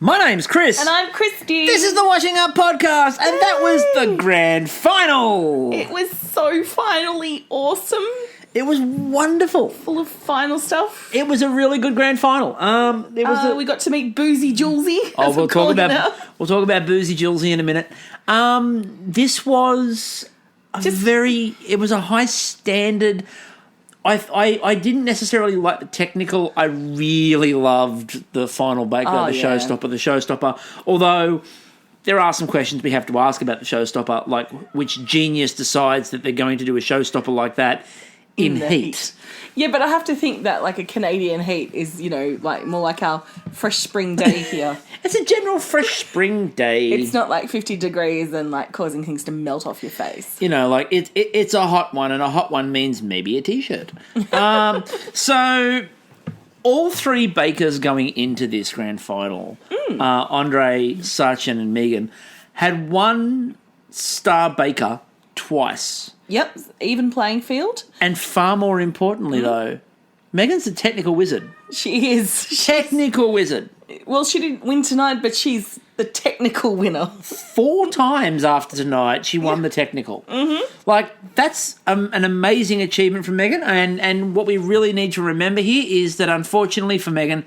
My name's Chris. And I'm Kristie. This is the Washing Up Podcast, and that was the grand final. It was so finally awesome. It was wonderful. Full of final stuff. It was a really good grand final. We got to meet Boozy Julesy. We'll talk about Boozy Julesy in a minute. This was it was a high standard. I didn't necessarily like the technical. I really loved the final baker, showstopper. Although there are some questions we have to ask about the showstopper, like which genius decides that they're going to do a showstopper like that in heat. Yeah, but I have to think that like a Canadian heat is, like more like our fresh spring day here. It's a general fresh spring day. It's not like 50 degrees and like causing things to melt off your face. It's a hot one, and a hot one means maybe a T-shirt. So all three bakers going into this grand final, Andre, Sachin and Megan, had one star baker twice. Yep, even playing field. And far more importantly, though, Megan's a technical wizard. She is. Technical wizard. Well, she didn't win tonight, but she's the technical winner. 4 times after tonight, she won the technical. Mm-hmm. Like, that's an amazing achievement from Megan. And what we really need to remember here is that, unfortunately for Megan,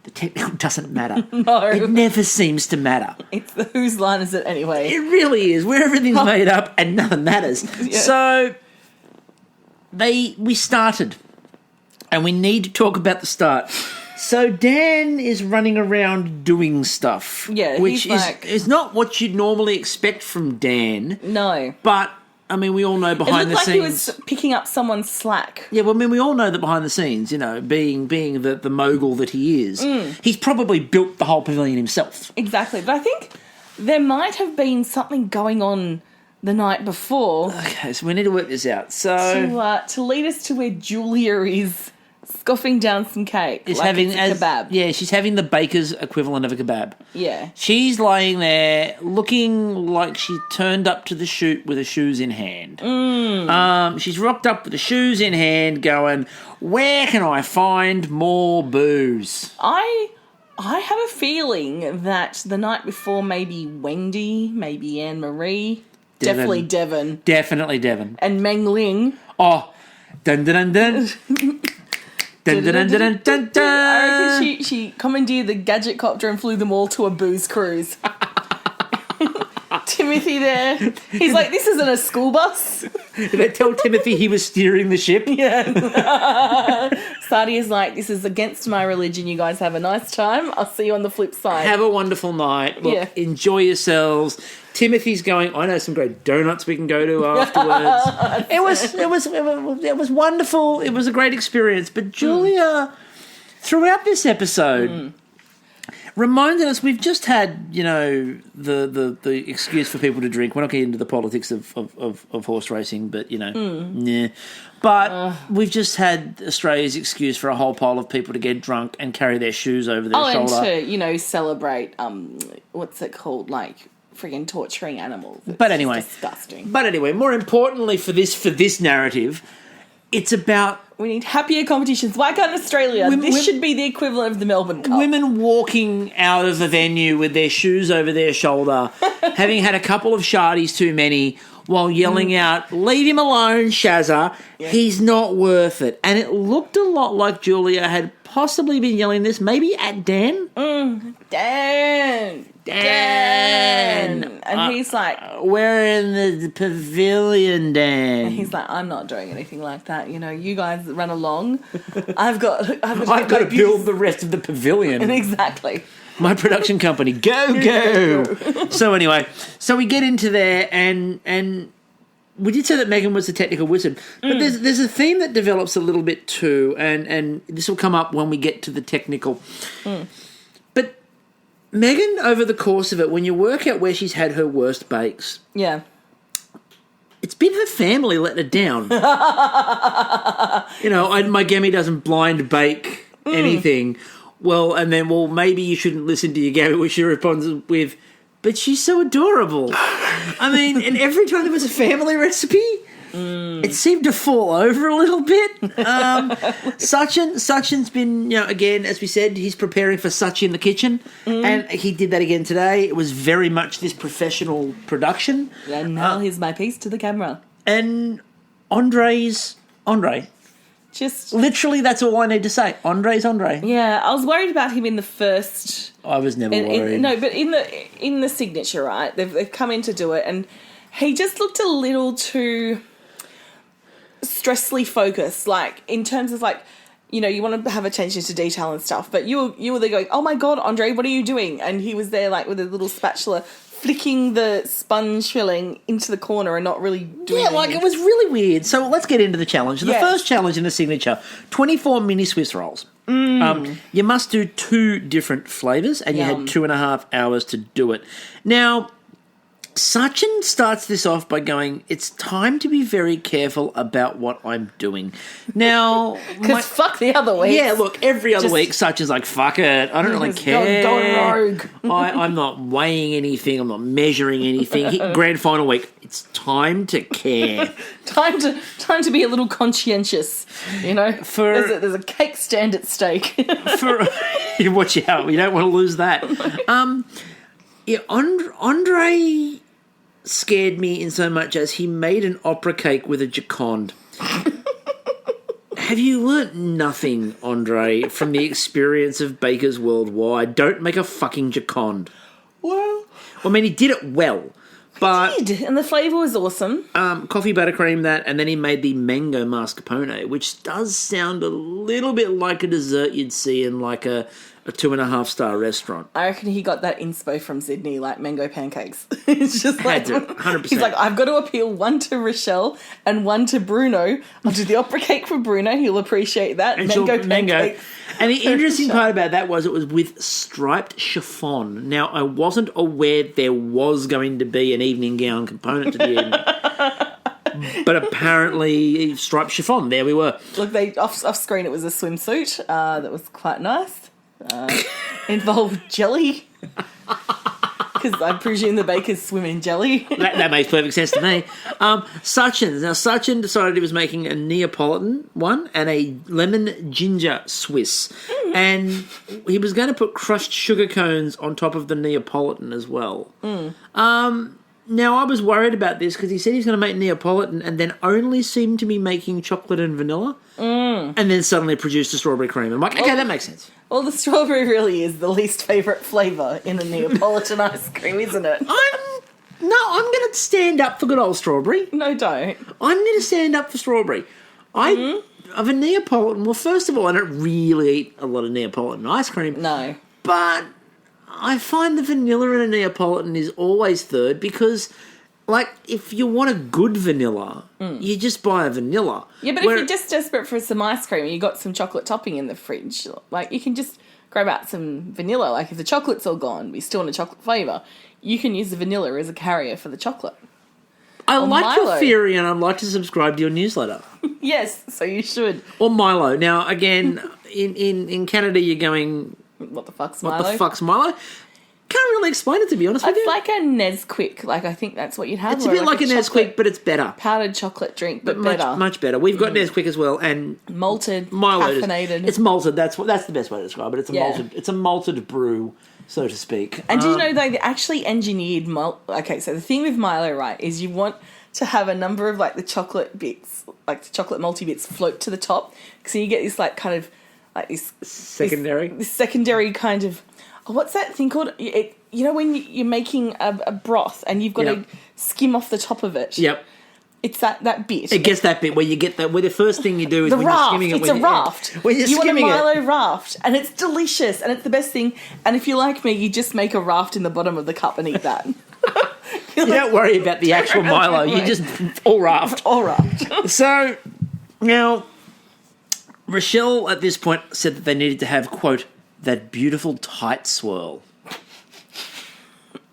the technical doesn't matter. No. It never seems to matter. It's the whose line is it anyway? It really is, where everything's made up and nothing matters. Yeah. So we started, and we need to talk about the start. So Dan is running around doing stuff. Yeah, which is not what you'd normally expect from Dan. No. But I mean, we all know behind the scenes. It looked like he was picking up someone's slack. Yeah, well, I mean, we all know that behind the scenes, being the mogul that he is, he's probably built the whole pavilion himself. Exactly. But I think there might have been something going on the night before. Okay, so we need to work this out. So to lead us to where Julia is scoffing down some cake. It's a kebab. Yeah, she's having the baker's equivalent of a kebab. Yeah. She's laying there looking like she turned up to the shoot with her shoes in hand. She's rocked up with the shoes in hand going, where can I find more booze? I have a feeling that the night before maybe Wendy, maybe Anne-Marie, definitely Devon. Definitely Devon. And Meng Ling. Oh, dun dun dun dun. Dun, dun, dun, dun, dun, dun. I reckon she commandeered the gadget copter and flew them all to a booze cruise. Timothy there, he's like, this isn't a school bus. Did they tell Timothy he was steering the ship? Yeah. Sadia's like, this is against my religion. You guys have a nice time. I'll see you on the flip side. Have a wonderful night. Look, enjoy yourselves. Timothy's going, I know some great donuts we can go to afterwards. It was wonderful. It was a great experience. But Julia, throughout this episode, reminded us we've just had, the excuse for people to drink. We're not getting into the politics of horse racing, but, nah. But we've just had Australia's excuse for a whole pile of people to get drunk and carry their shoes over their shoulder. And to, celebrate, what's it called, like, friggin' torturing animals. But anyway, disgusting. But anyway, more importantly for this narrative, it's about we need happier competitions. Why can't Australia? This should be the equivalent of the Melbourne Cup. Women walking out of the venue with their shoes over their shoulder, having had a couple of shardies too many, while yelling out, "Leave him alone, Shazza. Yeah. He's not worth it." And it looked a lot like Julia had possibly been yelling this, maybe at Dan. Dan. And he's like, we're in the pavilion, Dan. And he's like, I'm not doing anything like that. You guys run along. I've got to build the rest of the pavilion. Exactly. My production company, go. So anyway, we get into there and we did say that Megan was the technical wizard, but there's a theme that develops a little bit too, and this will come up when we get to the technical. But Megan, over the course of it, when you work out where she's had her worst bakes, it's been her family let her down. My Gemmy doesn't blind bake anything. Maybe you shouldn't listen to your Gabby, which she responds with, but she's so adorable. I mean, and every time there was a family recipe, It seemed to fall over a little bit. Sachin's been, again, as we said, he's preparing for Sachi in the kitchen, and he did that again today. It was very much this professional production. And now here's my piece to the camera. And Andre. Just literally, that's all I need to say. Andre's Andre. Yeah, I was worried about him in the first. I was never worried. But in the signature, right? They've come in to do it, and he just looked a little too stressfully focused, like in terms of like, you want to have attention to detail and stuff, but you were there going, oh my God, Andre, what are you doing? And he was there like with a little spatula flicking the sponge filling into the corner and not really doing anything. Like it was really weird. So let's get into the challenge. The first challenge in the signature, 24 mini Swiss rolls. You must do 2 different flavours, and you had 2.5 hours to do it. Now, Sachin starts this off by going, it's time to be very careful about what I'm doing. Now... Because fuck the other week. Yeah, look, every other week, Sachin's like, fuck it, I don't really care. Go rogue. I'm not weighing anything, I'm not measuring anything. Grand final week, it's time to care. time to be a little conscientious, There's a cake stand at stake. Watch out, you don't want to lose that. Andre scared me in so much as he made an opera cake with a Gioconde. Have you learnt nothing, Andre, from the experience of bakers worldwide? Don't make a fucking Gioconde. Well, I mean, he did it well, but... He did, and the flavour was awesome. Coffee buttercream that, and then he made the mango mascarpone, which does sound a little bit like a dessert you'd see in like a 2.5-star restaurant. I reckon he got that inspo from Sydney, like mango pancakes. It's just like... 100%. He's like, I've got to appeal one to Rochelle and one to Bruno. I'll do the opera cake for Bruno. He'll appreciate that. And mango pancakes. And the interesting part about that was it was with striped chiffon. Now, I wasn't aware there was going to be an evening gown component to the evening. But apparently, striped chiffon. There we were. Look, off screen, it was a swimsuit that was quite nice. Involved jelly. Because I presume the bakers swim in jelly. That makes perfect sense to me. Sachin decided he was making a Neapolitan one and a lemon ginger Swiss. And he was going to put crushed sugar cones on top of the Neapolitan as well. Now, I was worried about this because he said he's going to make Neapolitan and then only seemed to be making chocolate and vanilla and then suddenly produced a strawberry cream. I'm like, okay, that makes sense. Well, the strawberry really is the least favourite flavour in a Neapolitan ice cream, isn't it? I'm going to stand up for good old strawberry. No, don't. I'm going to stand up for strawberry. Of a Neapolitan, well, first of all, I don't really eat a lot of Neapolitan ice cream. No. But I find the vanilla in a Neapolitan is always third because, like, if you want a good vanilla, you just buy a vanilla. Yeah, but if you're just desperate for some ice cream and you got some chocolate topping in the fridge, like, you can just grab out some vanilla. Like, if the chocolate's all gone, but you still want a chocolate flavour, you can use the vanilla as a carrier for the chocolate. I like your theory and I'd like to subscribe to your newsletter. Yes, so you should. Or Milo. Now, again, in Canada, you're going... What the fuck's Milo? What the fuck's Milo? Can't really explain it, to be honest with you. It's like a Nesquik. Like, I think that's what you'd have. It's a bit like a Nesquik, but it's better. Powdered chocolate drink, but better. Much better. We've got Nesquik as well, and malted, Milo. Caffeinated. It's malted. That's the best way to describe it. It's a malted brew, so to speak. And do you know they actually engineered malt? Okay, so the thing with Milo, right, is you want to have a number of like the chocolate bits, like the chocolate malty bits, float to the top, so you get this like kind of like this secondary, this secondary kind of. Oh, what's that thing called? You know when you're making a broth and you've got to skim off the top of it? Yep. It's that bit. It gets that bit where you get that. Where the first thing you do is the when raft. You're skimming it. It's a raft. When you're skimming it. You want a Milo raft, and it's delicious, and it's the best thing. And if you're like me, you just make a raft in the bottom of the cup and eat that. You don't worry about the actual Milo. You just all raft. All raft. So now, Rochelle at this point said that they needed to have, quote, that beautiful tight swirl.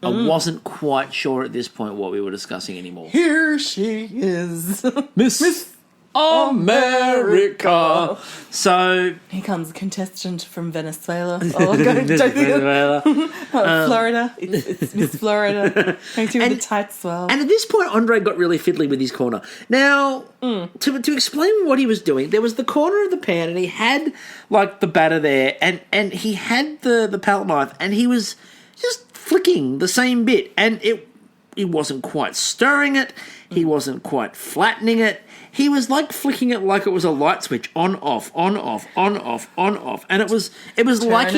I wasn't quite sure at this point what we were discussing anymore. Here she is. Miss America. So here comes a contestant from Venezuela. Venezuela. Florida. It's Miss Florida. Going through the tight swell. And at this point, Andre got really fiddly with his corner. Now, to explain what he was doing, there was the corner of the pan, and he had like the batter there, and he had the palette knife, and he was just flicking the same bit, and he wasn't quite stirring it. He wasn't quite flattening it. He was like flicking it like it was a light switch, on, off, on, off, on, off, on, off. And it was like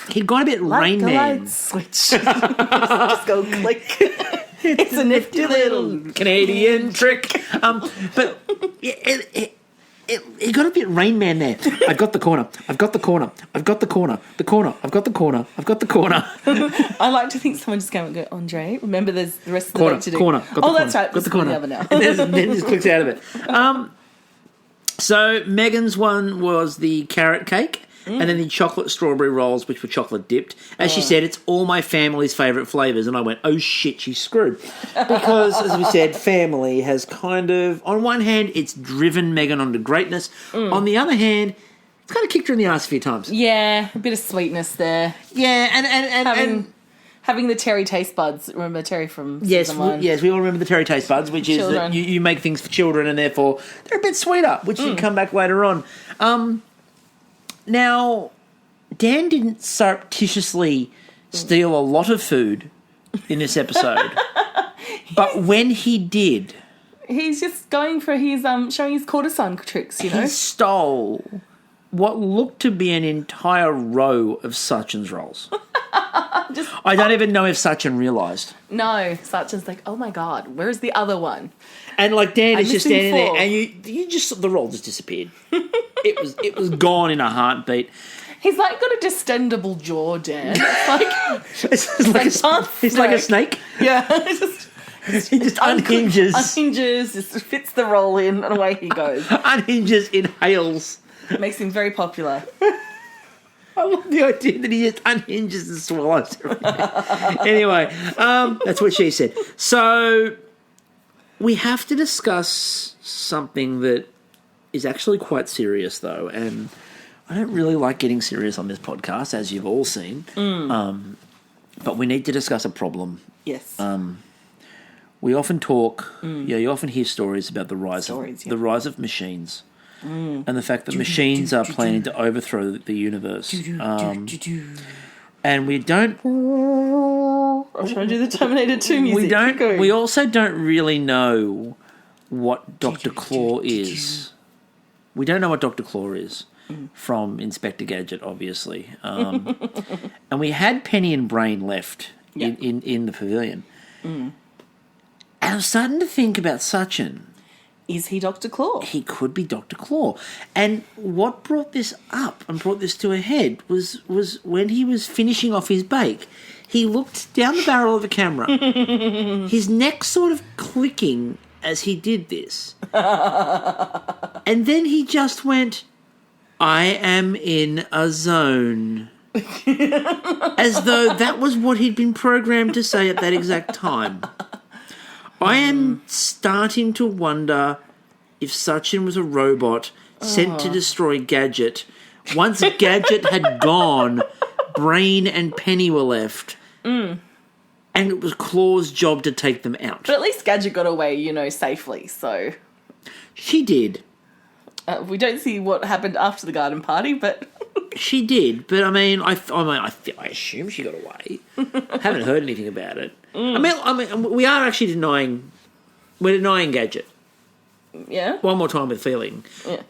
he'd gone a bit Rain Man. Light switch. Just go click. It's a nifty little Canadian trick. But he got a bit Rain Man there. I've got the corner. I've got the corner. I've got the corner. The corner. I've got the corner. I've got the corner. I like to think someone just came and go, Andre, remember there's the rest of the corner, day to do. Corner. Got the corner. That's right. Got the corner. The other now. Then just clicks out of it. So Megan's one was the carrot cake. And then the chocolate strawberry rolls, which were chocolate dipped. As she said, it's all my family's favourite flavours. And I went, oh shit, she's screwed. Because, as we said, family has kind of, on one hand, it's driven Megan onto greatness. On the other hand, it's kind of kicked her in the ass a few times. Yeah, a bit of sweetness there. Yeah, and having the Terry taste buds. Remember Terry from season 1? Yes, we all remember the Terry taste buds, which is that you make things for children and therefore they're a bit sweeter, which should come back later on. Now, Dan didn't surreptitiously steal a lot of food in this episode, but when he did... He's just going for his, showing his courtesan tricks, you know? He stole what looked to be an entire row of Sachin's rolls. I don't even know if Sachin realised. No, Sachin's like, oh my God, where's the other one? And like Dan is just standing there, and you just the roll just disappeared. It was gone in a heartbeat. He's like got a distendable jaw, Dan. It's like a snake. Yeah, he just unhinges. Unhinges, just fits the roll in, and away he goes. Unhinges, inhales. Makes him very popular. I love the idea that he just unhinges and swallows everything. Anyway, that's what she said. So we have to discuss something that is actually quite serious, though, and I don't really like getting serious on this podcast, as you've all seen. But we need to discuss a problem. Yes. We often talk. You often hear stories about the rise of machines. And the fact that machines are planning to overthrow the universe. And we don't... I'm trying to do the Terminator 2 music. We also don't really know what Dr. Claw is. We don't know what Dr. Claw is from Inspector Gadget, obviously. And we had Penny and Brain left in the pavilion. And I'm starting to think about Sachin. Is he Dr. Claw? He could be Dr. Claw. And what brought this up and brought this to a head was when he was finishing off his bake, he looked down the barrel of the camera, his neck sort of clicking as he did this. And then he just went, I am in a zone. As though that was what he'd been programmed to say at that exact time. I am starting to wonder if Sachin was a robot sent to destroy Gadget. Once Gadget had gone, Brain and Penny were left. And it was Claw's job to take them out. But at least Gadget got away, safely, so... She did. We don't see what happened after the garden party, but... She did, but I mean, I assume she got away. Haven't heard anything about it. I mean, we are actually denying Gadget. Yeah. One more time with feeling. Yeah.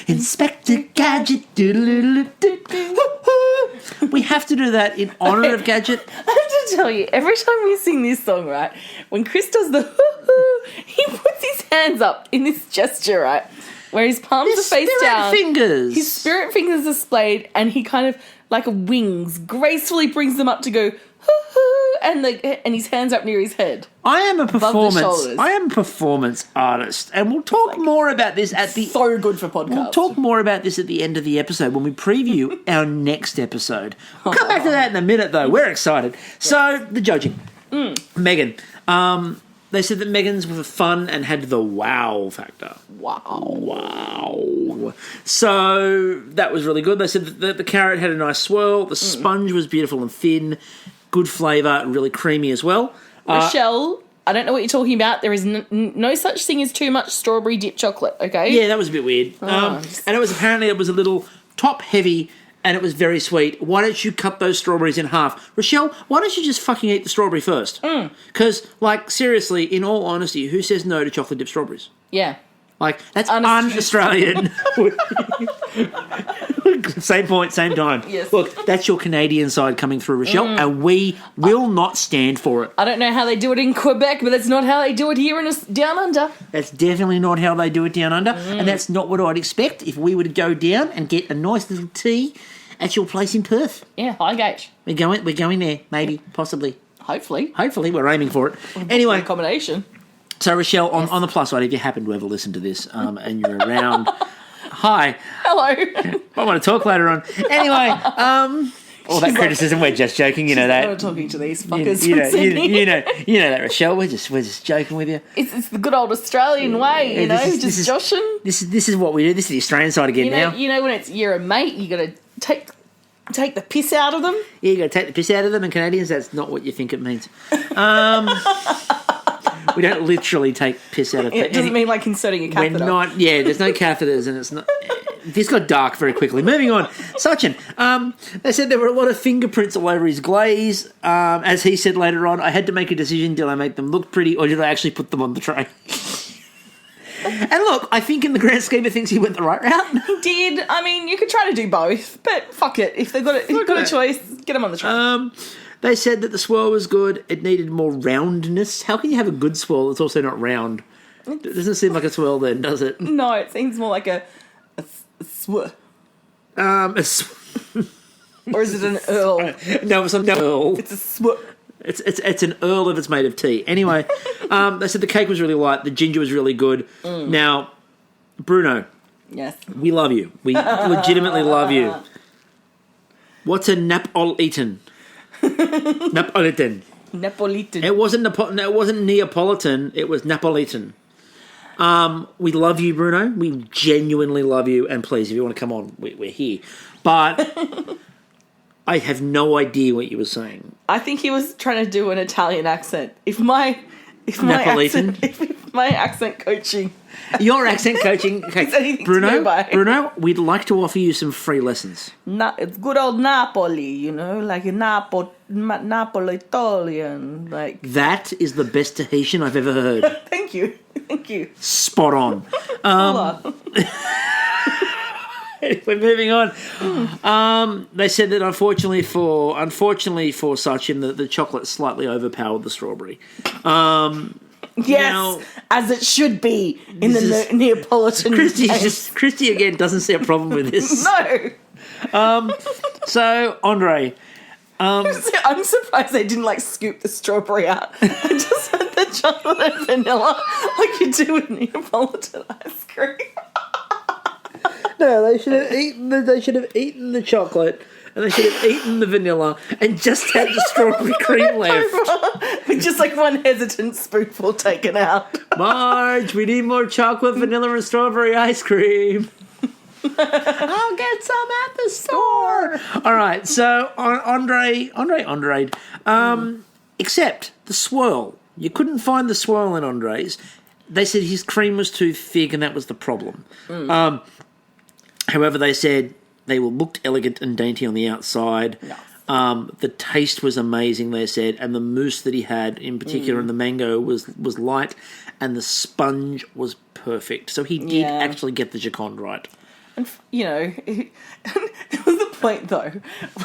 Inspector Gadget. We have to do that in honour of Gadget. I have to tell you, every time we sing this song, right, when Chris does the hoo-hoo, he puts his hands up in this gesture, right, where his palms are face down. Fingers. His spirit fingers are displayed, and he kind of, like wings, gracefully brings them up to go hoo-hoo, and his hands up near his head. I am a shoulders. performance artist, and we'll talk more about this at the. So good for podcast. We'll talk more about this at the end of the episode when we preview our next episode. We'll come back to that in a minute, though. We're excited. So the judging, Megan. They said that Megan's were fun and had the wow factor. Wow. So that was really good. They said that the carrot had a nice swirl. The sponge was beautiful and thin. Good flavour, really creamy as well. Rochelle, I don't know what you're talking about. There is no such thing as too much strawberry dip chocolate, okay? Yeah, that was a bit weird. And it was a little top heavy and it was very sweet. Why don't you cut those strawberries in half? Rochelle, why don't you just fucking eat the strawberry first? Because, seriously, in all honesty, who says no to chocolate dipped strawberries? Yeah. That's un-Australian. Same point, same time. Yes. Look, that's your Canadian side coming through, Rochelle, and we will not stand for it. I don't know how they do it in Quebec, but that's not how they do it here in down under. That's definitely not how they do it down under, and that's not what I'd expect if we were to go down and get a nice little tea at your place in Perth. Yeah, Highgate. We're going there, maybe, possibly. Hopefully, we're aiming for it. Anyway, accommodation. So, Rochelle, on the plus side, if you happen to ever listen to this and you're around, hi. Hello. I want to talk later on. Anyway, all that criticism, we're just joking, you know that. I'm talking to these fuckers you know that, Rochelle. We're just joking with you. It's the good old Australian way, just joshing. This is what we do. This is the Australian side again now. You know when you're a mate, you got to take the piss out of them. Yeah, you got to take the piss out of them. And Canadians, that's not what you think it means. We don't literally take piss out of people. It doesn't mean like inserting a catheter. We're not, there's no catheters and it's not... This got dark very quickly. Moving on. Sachin, they said there were a lot of fingerprints all over his glaze. As he said later on, I had to make a decision. Did I make them look pretty or did I actually put them on the tray? And look, I think in the grand scheme of things he went the right route. He did. I mean, you could try to do both, but fuck it. If they've got a choice, get them on the tray. They said that the swirl was good. It needed more roundness. How can you have a good swirl that's also not round? It doesn't seem like a swirl then, does it? No, it seems more like a swirl. Or is it an earl? No, it's not an earl. It's a swirl. It's an earl if it's made of tea. Anyway, they said the cake was really light. The ginger was really good. Now, Bruno. Yes. We love you. We legitimately love you. What's a Napolitan? Napolitan. It wasn't Neapolitan. It was Napolitan. We love you, Bruno. We genuinely love you. And please, if you want to come on, we're here. But I have no idea what you were saying. I think he was trying to do an Italian accent. If my accent coaching. Your accent coaching. Okay, Bruno, we'd like to offer you some free lessons. It's good old Napoli, like a Napolitan. Like that is the best Tahitian I've ever heard. Thank you. Spot on. We're moving on. They said that unfortunately for Sachin, the chocolate slightly overpowered the strawberry. Yes, as it should be in the Neapolitan. Kristie again doesn't see a problem with this. No. So Andre, I'm surprised they didn't scoop the strawberry out. I just had the chocolate and vanilla like you do with Neapolitan ice cream. No, they should have eaten the chocolate. And they should have eaten the vanilla and just had the strawberry cream left. With just one hesitant spoonful taken out. Marge, we need more chocolate, vanilla, and strawberry ice cream. I'll get some at the store. All right, so Andre. Except the swirl. You couldn't find the swirl in Andre's. They said his cream was too thick and that was the problem. However, they said they looked elegant and dainty on the outside. Yes. The taste was amazing, they said, and the mousse that he had, in particular, and the mango was light, and the sponge was perfect. So he did actually get the Gicond right. And, there was a point, though,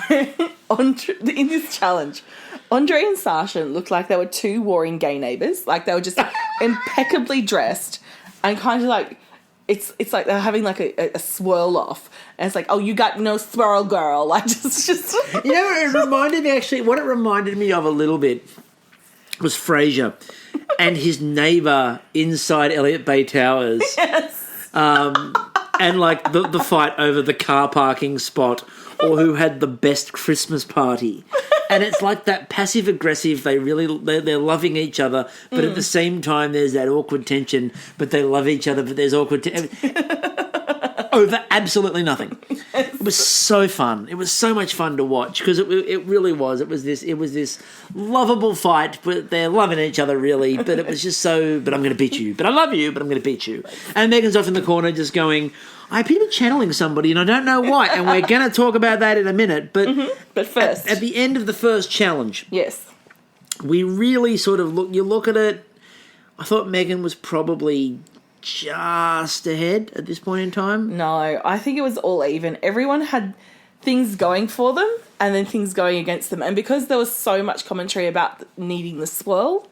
where in this challenge, Andre and Sasha looked like they were two warring gay neighbours. Like, they were just impeccably dressed and kind of it's like they're having like a swirl off, and it's like, oh, you got no swirl, girl. Like just You know, it reminded me actually. What it reminded me of a little bit was Frasier and his neighbour inside Elliott Bay Towers. Yes. And like the fight over the car parking spot, or who had the best Christmas party. And it's like that passive aggressive. They're loving each other, but at the same time there's that awkward tension. But they love each other, but there's awkward over absolutely nothing. It was so fun. It was so much fun to watch because it really was. It was this lovable fight, but they're loving each other really. But it was just so. But I'm going to beat you. But I love you. But I'm going to beat you. And Megan's off in the corner just going, I appear to be channeling somebody, and I don't know why. And we're going to talk about that in a minute. But but first, at the end of the first challenge, yes, we really sort of look at it. I thought Megan was probably just ahead at this point in time. No, I think it was all even. Everyone had things going for them and then things going against them. And because there was so much commentary about needing the swirl,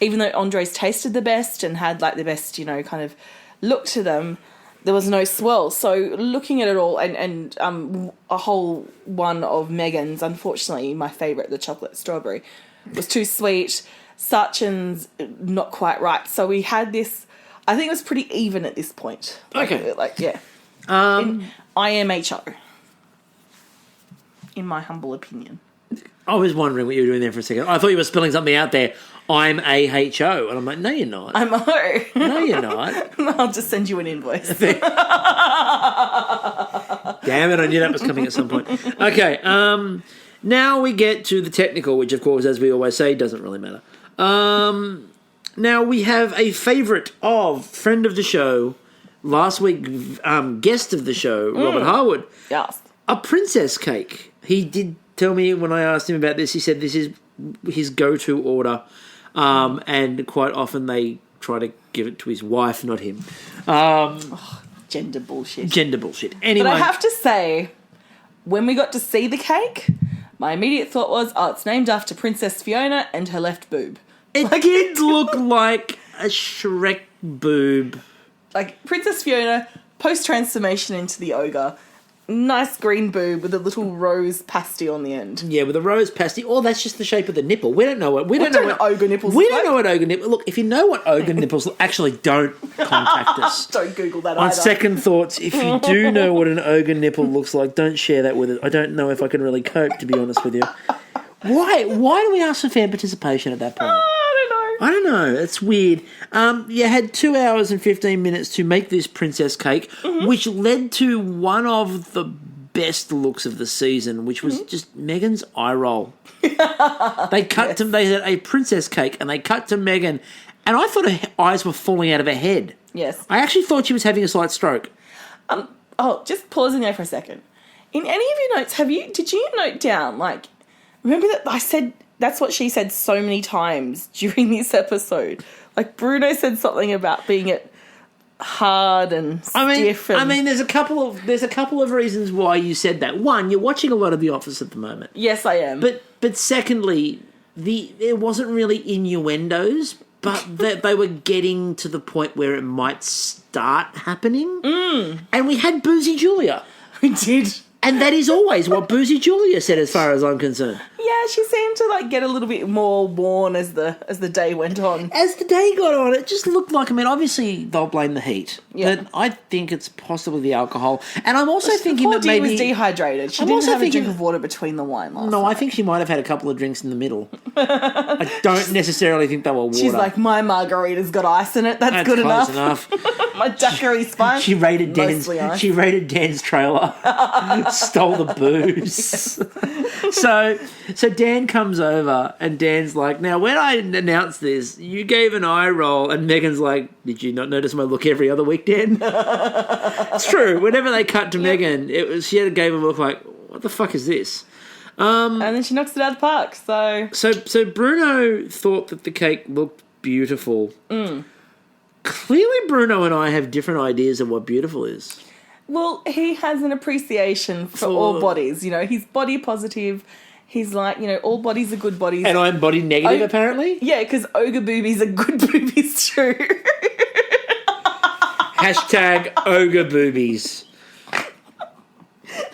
even though Andre's tasted the best and had like the best, kind of look to them, there was no swirl. So looking at it all and a whole one of Megan's, unfortunately, my favourite, the chocolate strawberry, was too sweet. Sachin's not quite right. So we had this... I think it was pretty even at this point. Okay. IMHO. In my humble opinion. I was wondering what you were doing there for a second. I thought you were spelling something out there. I'm AHO. And I'm like, no, you're not. I'm O. No, you're not. I'll just send you an invoice. Damn it, I knew that was coming at some point. Okay, now we get to the technical, which, of course, as we always say, doesn't really matter. Now we have a favourite of friend of the show, last week guest of the show, Robert Harwood. Yes. A princess cake. He did tell me when I asked him about this, he said this is his go-to order, and quite often they try to give it to his wife, not him. Gender bullshit. Gender bullshit. Anyway. But I have to say, when we got to see the cake, my immediate thought was, it's named after Princess Fiona and her left boob. It did look like a Shrek boob. Like Princess Fiona, post-transformation into the ogre. Nice green boob with a little rose pasty on the end. Yeah, with a rose pasty. Oh, that's just the shape of the nipple. We don't know what... We don't know what ogre nipples We look don't like. know what ogre nipples... Look, if you know what ogre nipples... Actually, don't contact us. Don't Google that On either. second thoughts, if you do know what an ogre nipple looks like, don't share that with us. I don't know if I can really cope, to be honest with you. Why do we ask for fan participation at that point? I don't know. It's weird. You had 2 hours and 15 minutes to make this princess cake, which led to one of the best looks of the season, which was just Megan's eye roll. They cut to... They had a princess cake, and they cut to Megan, and I thought her eyes were falling out of her head. Yes. I actually thought she was having a slight stroke. Just pausing there for a second. In any of your notes, did you note down, like... Remember that I said... That's what she said so many times during this episode. Like, Bruno said something about being hard and stiff. There's a couple of reasons why you said that. One, you're watching a lot of The Office at the moment. Yes, I am. But secondly, there wasn't really innuendos, but they were getting to the point where it might start happening. And we had Boozy Julia. We did. And that is always what Boozy Julia said, as far as I'm concerned. Yeah, she seemed to get a little bit more worn as the day went on. As the day got on, it just looked like... obviously they'll blame the heat, yeah. but I think it's possibly the alcohol. And I'm also thinking that maybe... maybe... was dehydrated. She didn't have a drink of water between the wine last night. I think she might have had a couple of drinks in the middle. I don't necessarily think they were water. She's like, my margarita's got ice in it. That's good close enough. My daiquiri's fine. She raided Dan's trailer. Stole the booze. So Dan comes over and Dan's like, now when I announced this, you gave an eye roll, and Megan's like, did you not notice my look every other week, Dan? It's true. Whenever they cut to Megan, she gave a look like, what the fuck is this? And then she knocks it out of the park. So Bruno thought that the cake looked beautiful. Clearly Bruno and I have different ideas of what beautiful is. Well, he has an appreciation for all bodies. He's body positive. He's like, all bodies are good bodies. And I'm body negative, apparently? Yeah, because ogre boobies are good boobies too. Hashtag ogre boobies.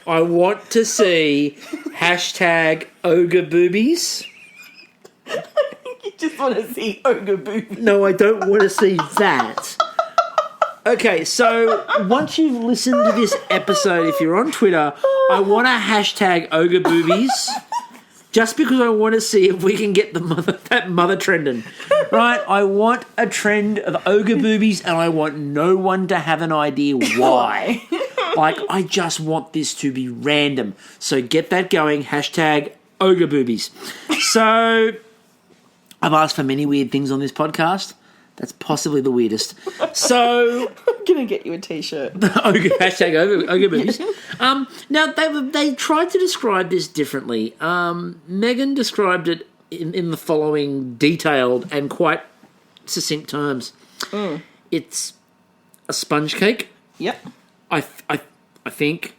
I want to see hashtag ogre boobies. You just want to see ogre boobies. No, I don't want to see that. Okay, so once you've listened to this episode, if you're on Twitter, I want to hashtag ogre boobies. Just because I want to see if we can get that mother trending. Right? I want a trend of ogre boobies and I want no one to have an idea why. Like, I just want this to be random. So get that going. Hashtag ogre boobies. So I've asked for many weird things on this podcast. That's possibly the weirdest. So I'm going to get you a T-shirt. Hashtag ogre boobies. Now, they tried to describe this differently. Megan described it in the following detailed and quite succinct terms. It's a sponge cake. Yep. I think.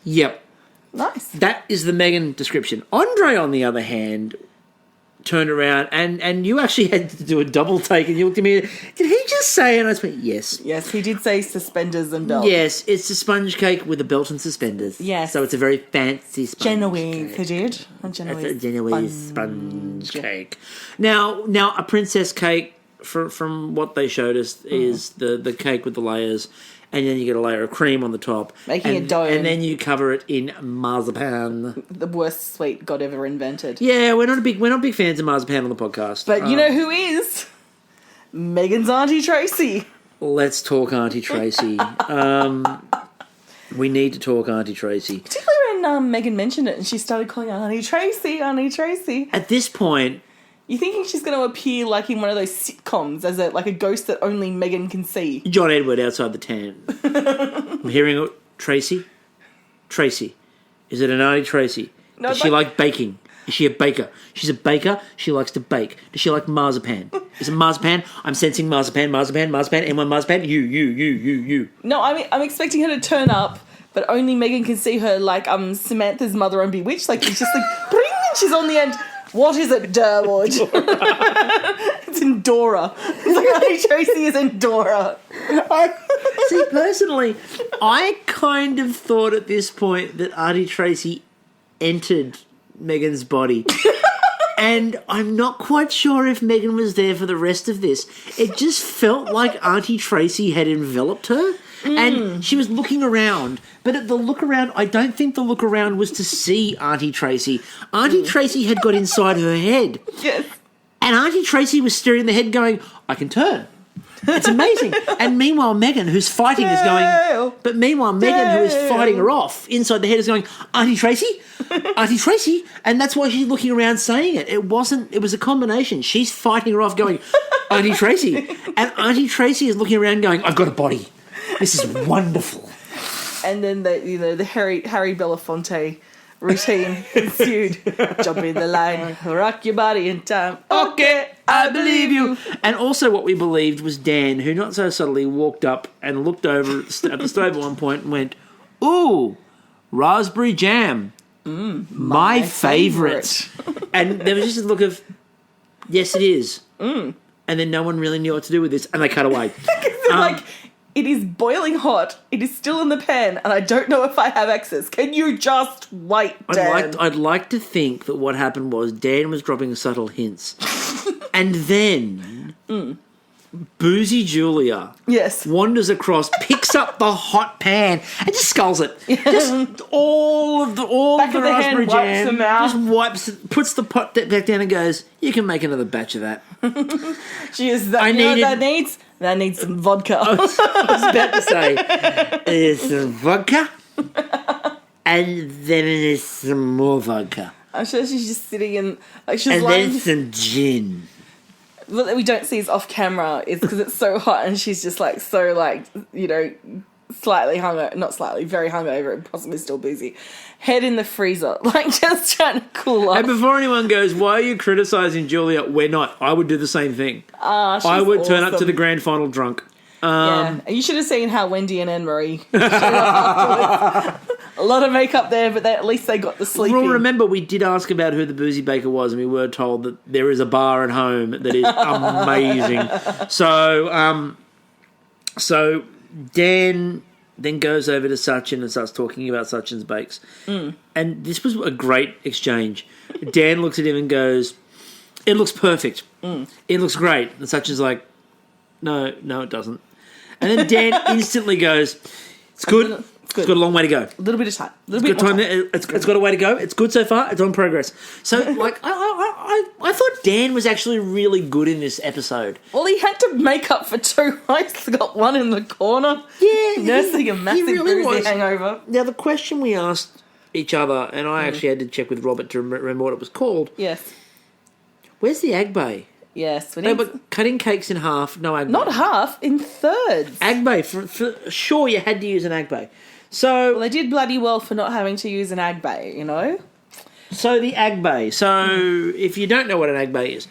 Yep. Nice. That is the Megan description. Andre, on the other hand, turned around and you actually had to do a double take and you looked at me, did he just say? And I went, yes. Yes, he did say suspenders and belt. Yes, it's a sponge cake with a belt and suspenders. Yes. So it's a very fancy sponge Genuine, cake. he did. A It's a Genuine Genuine sponge cake. Now a princess cake, from what they showed us, is the cake with the layers, and then you get a layer of cream on the top. Making a dome. And then you cover it in marzipan. The worst sweet God ever invented. Yeah, we're not big fans of marzipan on the podcast. But you know who is? Megan's Auntie Tracy. Let's talk Auntie Tracy. We need to talk Auntie Tracy. Particularly when Megan mentioned it and she started calling Auntie Tracy, Auntie Tracy. At this point, You're thinking she's going to appear like in one of those sitcoms as a ghost that only Megan can see. John Edward outside the tan. I'm hearing it. Tracy? Tracy. Is it an Auntie Tracy? No, Does she like baking? Is she a baker? She's a baker. She likes to bake. Does she like marzipan? Is it marzipan? I'm sensing marzipan. Anyone marzipan? You. No, I'm expecting her to turn up, but only Megan can see her like Samantha's mother on Bewitched. Like, it's just like, bring, and she's on the end. What is it, Durwood? It's in Dora. It's like Auntie Tracy is in Dora. See, personally, I kind of thought at this point that Auntie Tracy entered Megan's body. And I'm not quite sure if Megan was there for the rest of this. It just felt like Auntie Tracy had enveloped her. And she was looking around. But at the look around, I don't think the look around was to see Auntie Tracy. Auntie Tracy had got inside her head. Yes. And Auntie Tracy was staring in the head going, I can turn. It's amazing. And meanwhile, Megan, who's fighting, is going... But meanwhile, Megan, who is fighting her off, inside the head is going, Auntie Tracy? Auntie Tracy? And that's why she's looking around saying it. It was a combination. She's fighting her off going, Auntie Tracy. And Auntie Tracy is looking around going, I've got a body. This is wonderful. And then the Harry Belafonte routine ensued. Jump in the line, rock your body in time. Okay, I believe you. And also what we believed was Dan, who not so subtly walked up and looked over at the stove at one point and went, ooh, raspberry jam. My favourite. And there was just a look of, yes, it is. And then no one really knew what to do with this, and they cut away. Like, it is boiling hot. It is still in the pan, and I don't know if I have access. Can you just wait, Dan? I'd like to think that what happened was Dan was dropping subtle hints. And then Boozy Julia wanders across, picks up the hot pan, and just sculls it. Just all of the raspberry jam. Just wipes it, puts the pot back down and goes, you can make another batch of that. She is that. You know what that needs? That needs some vodka. I was about to say, there's some vodka, and then there's some more vodka. I'm sure she's just sitting in, like, she's and lying. then some gin. What that we don't see is off camera is because it's so hot and she's just like so like, you know, slightly hungover, not slightly, very hungover and possibly still boozy. Head in the freezer, like just trying to cool off. And before anyone goes, why are you criticising Julia? We're not. I would do the same thing. I would turn up to the grand final drunk. Yeah, and you should have seen how Wendy and Anne-Marie a lot of makeup there, but at least they got the sleep in. Remember, we did ask about who the boozy baker was, and we were told that there is a bar at home that is amazing. So, So Dan then goes over to Sachin and starts talking about Sachin's bakes. And this was a great exchange. Dan looks at him and goes, "It looks perfect. It looks great." And Sachin's like, no, it doesn't. And then Dan instantly goes, "It's good. It's got a long way to go. A little bit of time. It's got a way to go. It's good so far. It's on progress." So, like, I thought Dan was actually really good in this episode. Well, he had to make up for two. He's got one in the corner. Yeah. Nursing a massive bruising hangover. Now, the question we asked each other, and I actually had to check with Robert to remember what it was called. Yes. Where's the Agbay? Yes. No, but cutting cakes in half, no Agbay. Not half, in thirds. Agbay. For sure, you had to use an Agbay. So, well, they did bloody well for not having to use an Agbay, you know? So the Agbay. So if you don't know what an Agbay is,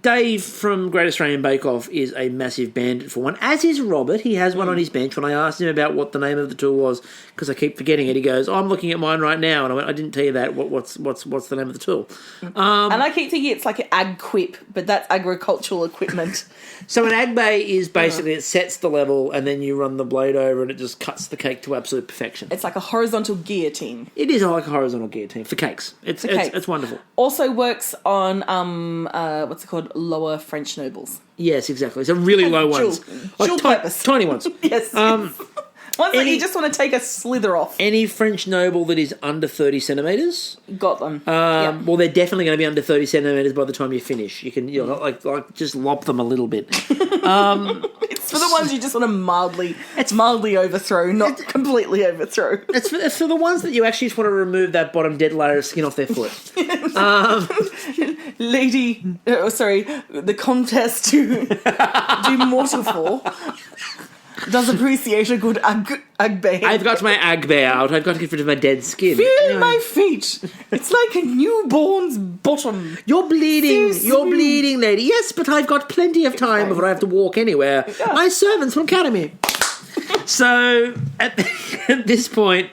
Dave from Great Australian Bake Off is a massive bandit for one, as is Robert. He has one on his bench. When I asked him about what the name of the tool was, because I keep forgetting it, he goes, "I'm looking at mine right now," and I went, "I didn't tell you that. What's the name of the tool?" And I keep thinking it's like an ag-quip, but that's agricultural equipment. So an Agbay is basically it sets the level, and then you run the blade over, and it just cuts the cake to absolute perfection. It's like a horizontal guillotine. It is like a horizontal guillotine for cakes. It's wonderful. Also works on what's it called? Lower French nobles. Yes, exactly. So really low ones, dual purpose, tiny ones. Yes. Ones that you just want to take a slither off. Any French noble that is under 30 centimetres. Got them. Well, they're definitely going to be under 30 centimetres by the time you finish. You can, not like just lop them a little bit. It's for the ones you just want to mildly overthrow, not completely overthrow. It's for the ones that you actually just want to remove that bottom dead layer of skin off their foot. The contest to do mortar for does appreciate a good Agbay. I've got my Agbay out. I've got to get rid of my dead skin. Feel my feet. It's like a newborn's bottom. You're bleeding. You're bleeding, lady. Yes, but I've got plenty of time before I have to walk anywhere. Yeah. My servants will carry me. So, at this point,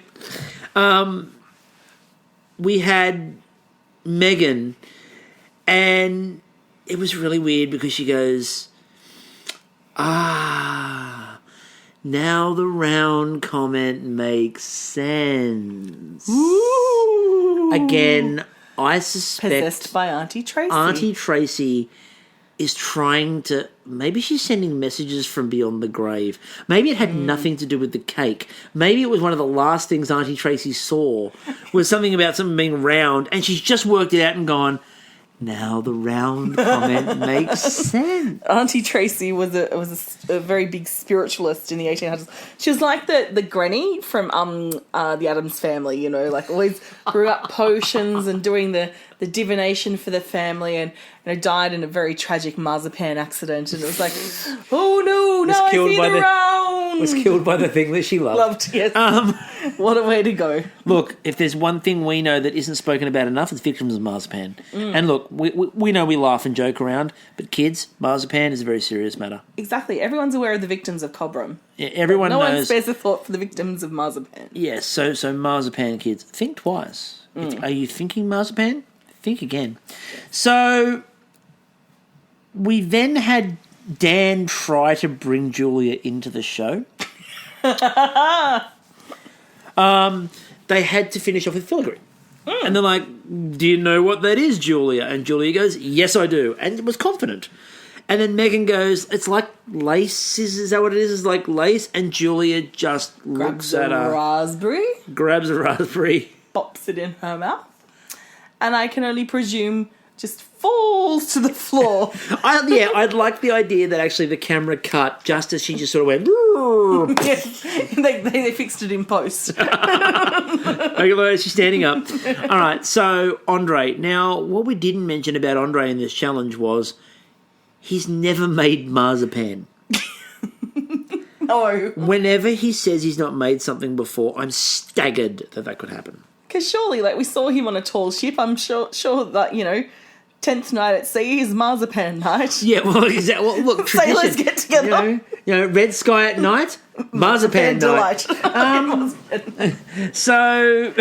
we had Megan, and it was really weird because she goes, now the round comment makes sense. Ooh. Again, I suspect... Possessed by Auntie Tracy. Auntie Tracy is trying to... Maybe she's sending messages from beyond the grave. Maybe it had nothing to do with the cake. Maybe it was one of the last things Auntie Tracy saw was something about something being round, and she's just worked it out and gone... Now the round comment makes sense. Auntie Tracy was a very big spiritualist in the 1800s. She was like the granny from the Addams Family, you know, like always grew up potions and doing the divination for the family, and died in a very tragic marzipan accident. And it was like, oh no, now I see the round. Was killed by the thing that she loved. Yes. What a way to go. Look, if there's one thing we know that isn't spoken about enough, it's victims of marzipan. And look, we know we laugh and joke around, but kids, marzipan is a very serious matter. Exactly. Everyone's aware of the victims of Cobram. Yeah, everyone knows. No one spares a thought for the victims of marzipan. Yes, so marzipan kids, think twice. Are you thinking marzipan? Think again. So we then had Dan try to bring Julia into the show. They had to finish off with filigree. And they're like, do you know what that is, Julia? And Julia goes, yes, I do. And was confident. And then Megan goes, it's like lace. Is that what it is? It's like lace. And Julia just looks at her. Grabs a raspberry. Pops it in her mouth. And I can only presume just falls to the floor. I'd like the idea that actually the camera cut just as she just sort of went... Yes, they fixed it in post. Okay, she's standing up. All right, so Andre. Now, what we didn't mention about Andre in this challenge was he's never made marzipan. No. Whenever he says he's not made something before, I'm staggered that could happen. Because surely, we saw him on a tall ship. I'm sure that, 10th night at sea is marzipan night. Yeah, well, exactly. Well, look, sailors get together. Red sky at night, marzipan night. So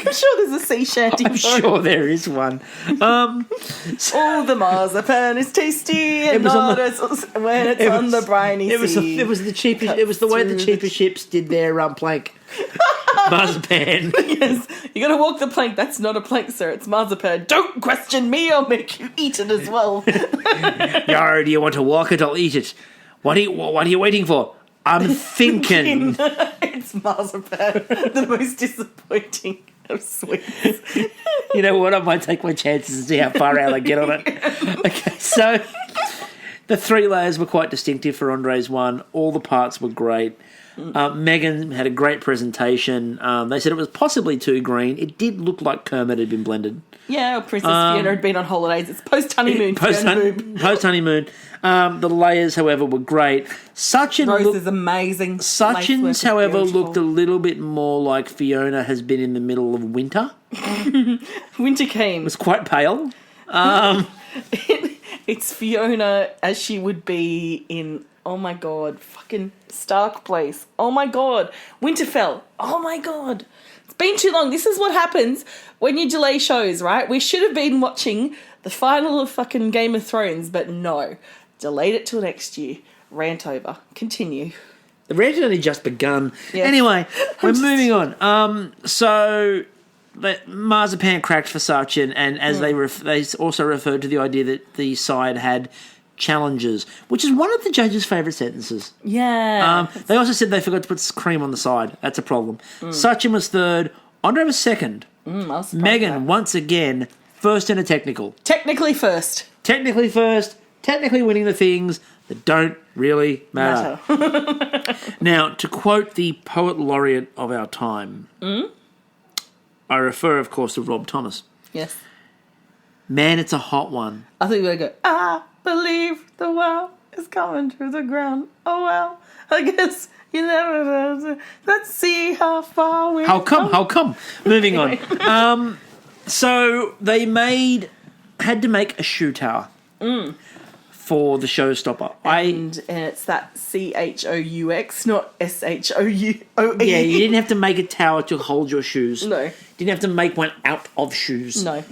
I'm sure there's a sea shanty. I'm sure there is one. Oh, the marzipan is tasty and when it's on the briny sea. It was the cheapest. It was the way the cheaper ships did their plank. Marzipan. Yes, you got to walk the plank. That's not a plank, sir. It's marzipan. Don't question me. I'll make you eat it as well. Yar, do you want to walk it? I'll eat it. What are you waiting for? I'm thinking. It's marzipan. The most disappointing of sweets. You know what? I might take my chances and see how far out I get on it. Okay, so the 3 layers were quite distinctive for Andre's one. All the parts were great. Megan had a great presentation. They said it was possibly too green. It did look like Kermit had been blended. Yeah, Princess Fiona had been on holidays. It's post-honeymoon. Post-honeymoon. The layers, however, were great. Rose is amazing. Sachin's, however, looked a little bit more like Fiona has been in the middle of winter. Winter came. It was quite pale. It's Fiona as she would be in... Oh my God, fucking Stark Place. Oh my God, Winterfell. Oh my God. It's been too long. This is what happens when you delay shows, right? We should have been watching the final of fucking Game of Thrones, but no. Delayed it till next year. Rant over. Continue. The rant had only just begun. Yes. Anyway, we're moving on. So... the marzipan cracked for Sachin, and as they also referred to the idea that the side had challenges, which is one of the judges' favourite sentences. Yeah. They also said they forgot to put cream on the side. That's a problem. Sachin was third. Andre was second. Megan, once again, first in a technical. Technically first. Technically winning the things that don't really matter. Now, to quote the poet laureate of our time, I refer, of course, to Rob Thomas. Yes. Man, it's a hot one. I think we're going to go, I believe the world is coming to the ground. Oh, well, I guess you never know. Let's see how far we come. How come? Moving on. So they had to make a shoe tower for the showstopper. And it's that CHOUX, not SHOUOE. Yeah, you didn't have to make a tower to hold your shoes. No. Didn't have to make one out of shoes. No.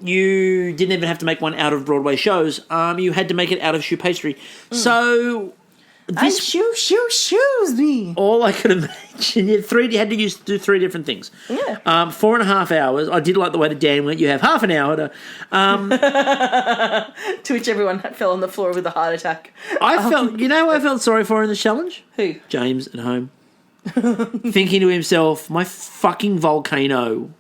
You didn't even have to make one out of Broadway shows. You had to make it out of shoe pastry. So this shoes me. All I could imagine. You had to do 3 different things. Yeah. 4.5 hours. I did like the way that Dan went. You have half an hour to. To which everyone fell on the floor with a heart attack. I felt. You know who I felt sorry for in the challenge? Who? James at home. Thinking to himself, my fucking volcano,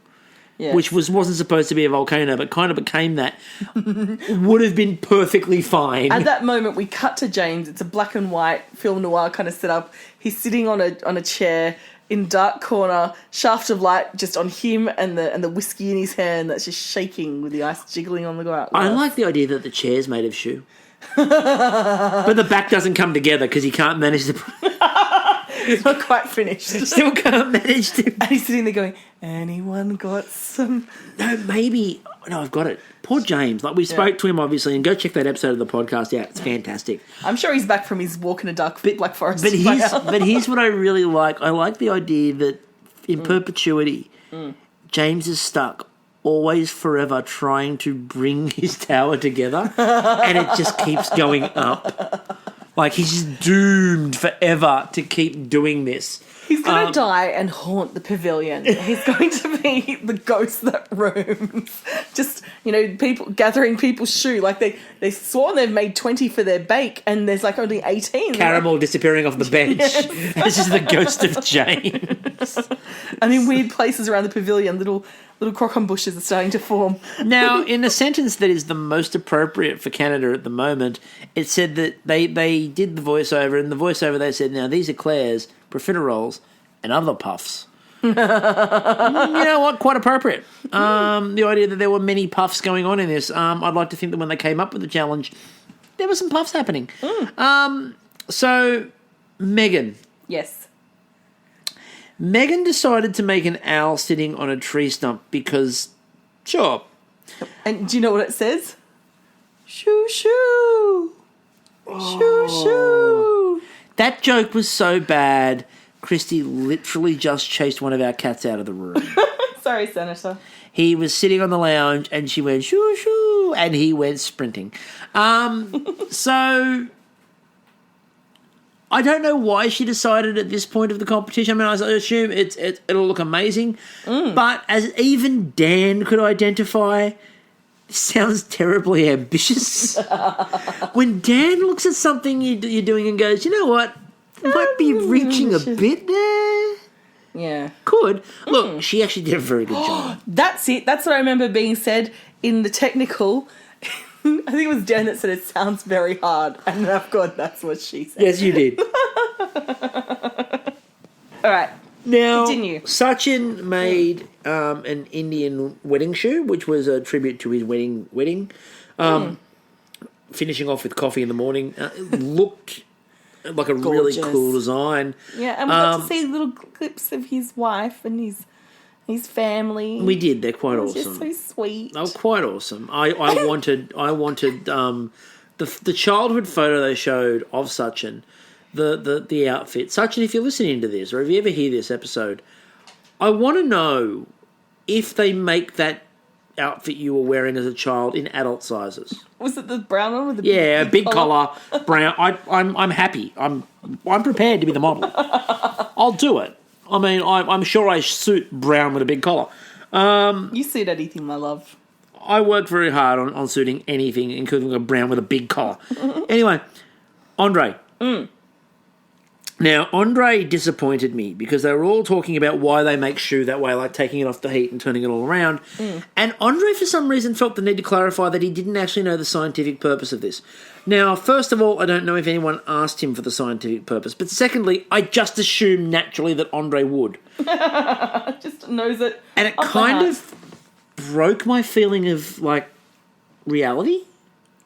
which wasn't supposed to be a volcano, but kind of became that, would have been perfectly fine. At that moment, we cut to James. It's a black and white film noir kind of setup. He's sitting on a chair in dark corner, shaft of light just on him and the whiskey in his hand that's just shaking with the ice jiggling on the ground. I like the idea that the chair's made of shoe. But the back doesn't come together because he can't manage It's not quite finished. Still can't manage to. And he's sitting there going, anyone got some... No, maybe... No, I've got it. Poor James. Like, we spoke to him, obviously, and go check that episode of the podcast out. It's fantastic. I'm sure he's back from his walk in a dark black forest. But here's what I really like. I like the idea that in perpetuity, James is stuck always forever trying to bring his tower together, and it just keeps going up. Like, he's just doomed forever to keep doing this. He's going to die and haunt the pavilion. He's going to be the ghost that roams. Just, people gathering people's shoe. Like, they've sworn they've made 20 for their bake, and there's, like, only 18. Caramel disappearing off the bench. Yes. This is the ghost of James. And in weird places around the pavilion, little crocon bushes are starting to form. Now, in a sentence that is the most appropriate for Canada at the moment, it said that they did the voiceover, and the voiceover they said, now, these are Claire's profiteroles and other puffs. You know what? Quite appropriate. The idea that there were many puffs going on in this. I'd like to think that when they came up with the challenge, there were some puffs happening. So, Megan. Yes. Megan decided to make an owl sitting on a tree stump because, sure. And do you know what it says? Shoo, shoo. Shoo, shoo. That joke was so bad, Kristie literally just chased one of our cats out of the room. Sorry, Senator. He was sitting on the lounge and she went, shoo, shoo, and he went sprinting. So I don't know why she decided at this point of the competition. I mean, I assume it'll look amazing. But as even Dan could identify, this sounds terribly ambitious. When Dan looks at something you're doing and goes, you know what, might be reaching a bit there. Yeah. Could. Look, she actually did a very good job. That's it. That's what I remember being said in the technical. I think it was Dan that said it sounds very hard. And of course, that's what she said. Yes, you did. All right. Now, continue. Sachin made an Indian wedding shoe, which was a tribute to his wedding. Finishing off with coffee in the morning. It looked like a Gorgeous. really cool design. Yeah, and we got to see little clips of his wife and his family. We did. They're quite awesome. Just so sweet. They were quite awesome. I wanted the childhood photo they showed of Sachin, the outfit. Sachin, if you're listening to this or if you ever hear this episode, I want to know if they make that outfit you were wearing as a child in adult sizes. Was it the brown one with the big collar, brown? I'm happy. I'm prepared to be the model. I'll do it. I mean, I'm sure I suit brown with a big collar. You suit anything, my love. I work very hard on suiting anything, including a brown with a big collar. Anyway, Andre. Now, Andre disappointed me because they were all talking about why they make shoe that way, like taking it off the heat and turning it all around. And Andre, for some reason, felt the need to clarify that he didn't actually know the scientific purpose of this. Now, first of all, I don't know if anyone asked him for the scientific purpose. But secondly, I just assumed naturally that Andre would. Just knows it. And it kind of broke my feeling of, like, reality.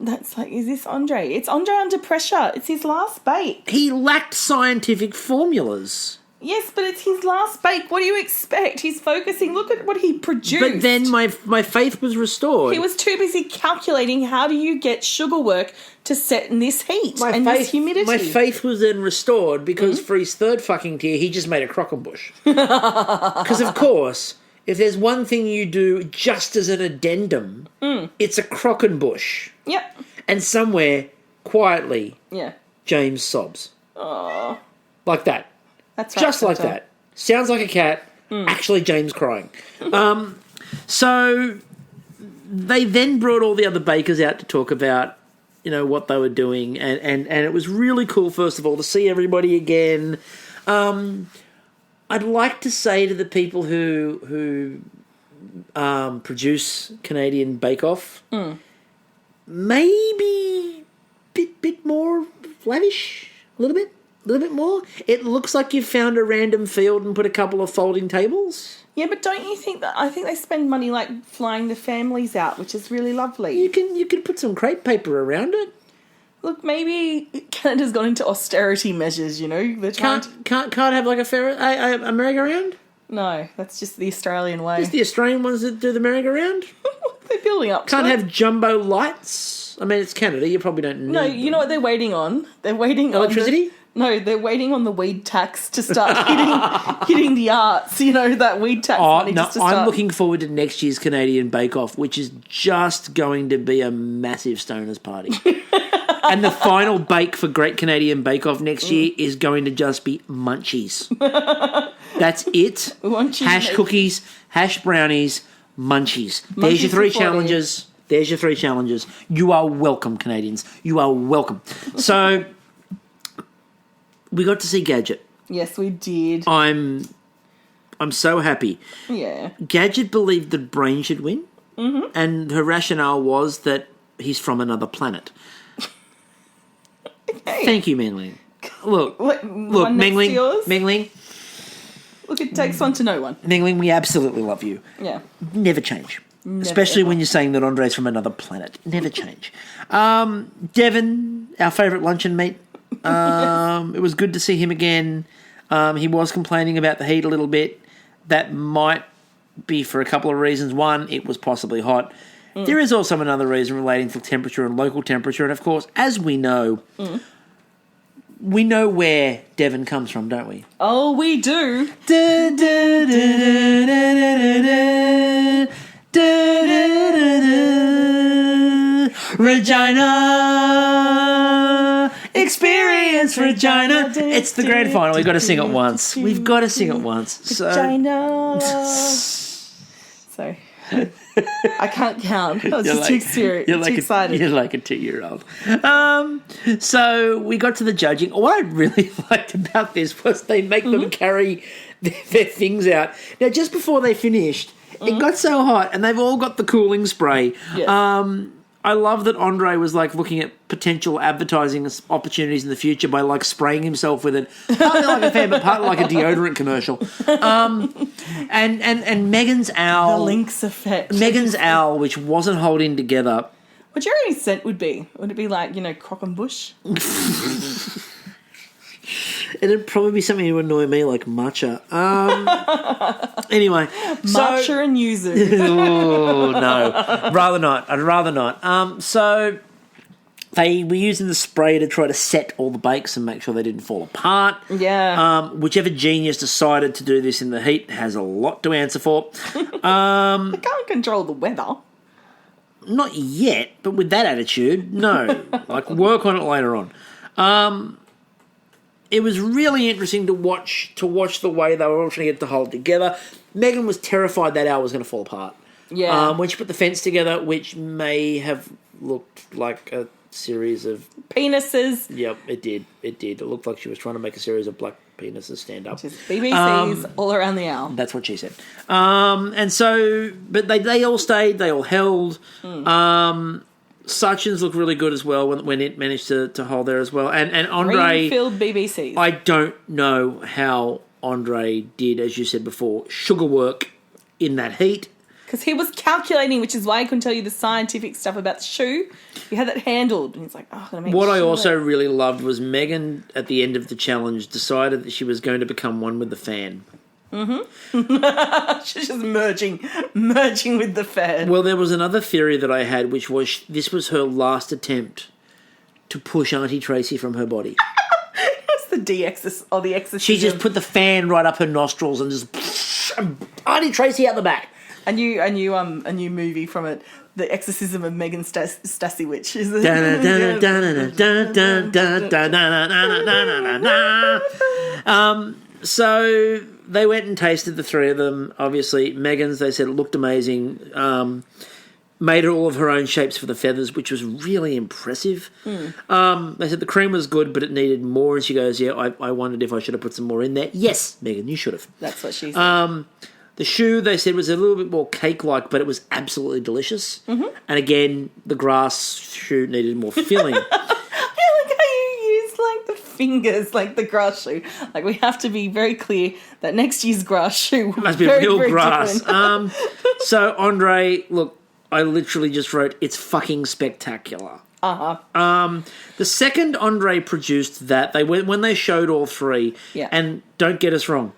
That's like, is this Andre? It's Andre under pressure. It's his last bake. He lacked scientific formulas. Yes, but it's his last bake. What do you expect? He's focusing. Look at what he produced. But then my faith was restored. He was too busy calculating how do you get sugar work to set in this heat this humidity. My faith was then restored because for his third fucking tier, he just made a crockenbush. Because, of course, if there's one thing you do just as an addendum, it's a crockenbush. Yep. And somewhere, quietly, James sobs. Aww. Like that. That's right. Just like that. Sounds like a cat. Actually, James crying. So they then brought all the other bakers out to talk about, you know, what they were doing. And it was really cool, first of all, to see everybody again. I'd like to say to the people who produce Canadian Bake Off, maybe bit more lavish, a little bit more. It looks like you've found a random field and put a couple of folding tables. Yeah, but don't you think that? I think they spend money like flying the families out, which is really lovely. You can put some crepe paper around it. Look, maybe Canada's gone into austerity measures. You know, they're trying can't have like a merry-go-round. No, that's just the Australian way. Just the Australian ones that do the merry-go-round. They're building up. Can't have jumbo lights. I mean, it's Canada. You probably don't need. No, you know what they're waiting on? They're waiting on electricity. No, they're waiting on the weed tax to start hitting the arts. You know, that weed tax money just to start. I'm looking forward to next year's Canadian Bake Off, which is just going to be a massive stoners party. And the final bake for Great Canadian Bake Off next year is going to just be munchies. That's it. Hash cookies, hash brownies, munchies. There's your three challenges. There's your three challenges. You are welcome, Canadians. You are welcome. So we got to see Gadget. Yes, we did. I'm so happy. Yeah. Gadget believed that Brain should win, and her rationale was that he's from another planet. Okay. Thank you, Mengling. Look, Mengling. Look, it takes one to know one. Mengling, we absolutely love you. Yeah. Never change. Especially when you're saying that Andre's from another planet. Never change. Devon, our favourite luncheon meat. It was good to see him again. He was complaining about the heat a little bit. That might be for a couple of reasons. One, it was possibly hot. There is also another reason relating to temperature and local temperature. And, of course, as we know, we know where Devon comes from, don't we? Oh, we do. Regina, experience Regina. It's the grand final. We've got to sing it once. We've got to sing it once. Regina. Sorry. I can't count. I was just too excited. You're like a 2-year-old. So we got to the judging. What I really liked about this was they make them carry their things out. Now, just before they finished, it got so hot, and they've all got the cooling spray. Yes. I love that Andre was like looking at potential advertising opportunities in the future by like spraying himself with it, partly like a fan, but partly like a deodorant commercial. And Megan's owl, the Lynx effect. Megan's owl, which wasn't holding together. What do you reckon his scent would be? Would it be like, crock and bush? It'd probably be something that would annoy me, like matcha. Anyway. Matcha and yuzu. Oh, no. I'd rather not. So they were using the spray to try to set all the bakes and make sure they didn't fall apart. Yeah. Whichever genius decided to do this in the heat has a lot to answer for. They can't control the weather. Not yet, but with that attitude, no. Like, work on it later on. It was really interesting to watch the way they were all trying to get the hold together. Megan was terrified that owl was going to fall apart. Yeah. When she put the fence together, which may have looked like a series of penises. Yep, it did. It looked like she was trying to make a series of black penises stand up. Just BBCs all around the owl. That's what she said. And so, but they all stayed. They all held. Sachin's looked really good as well when it managed to hold there as well. And Andre... Green-filled BBCs. I don't know how Andre did, as you said before, sugar work in that heat. Because he was calculating, which is why I couldn't tell you the scientific stuff about the shoe. He had that handled. And he's like, I'm going to make What I sure also really loved was Megan, at the end of the challenge, decided that she was going to become one with the fan. Mm-hmm. She's just merging with the fan. Well, there was another theory that I had, which was this was her last attempt to push Auntie Tracy from her body. That's the exorcism. She just put the fan right up her nostrils and just Auntie Tracy out the back. A new movie from it, The Exorcism of Megan Stassi Witch. Is it? So they went and tasted the three of them. Obviously, Megan's, they said, it looked amazing. Made all of her own shapes for the feathers, which was really impressive. They said the cream was good, but it needed more. And she goes, yeah, I wondered if I should have put some more in there. Yes, Megan, you should have. That's what she said. The choux, they said, was a little bit more cake-like, but it was absolutely delicious. Mm-hmm. And again, the grass choux needed more filling. I like how you use like the fingers, like the grass choux. Like, we have to be very clear that next year's grass choux must be very, real very grass. So Andre, look, I literally just wrote, it's fucking spectacular. Uh-huh. The second Andre produced that, when they showed all three, and don't get us wrong,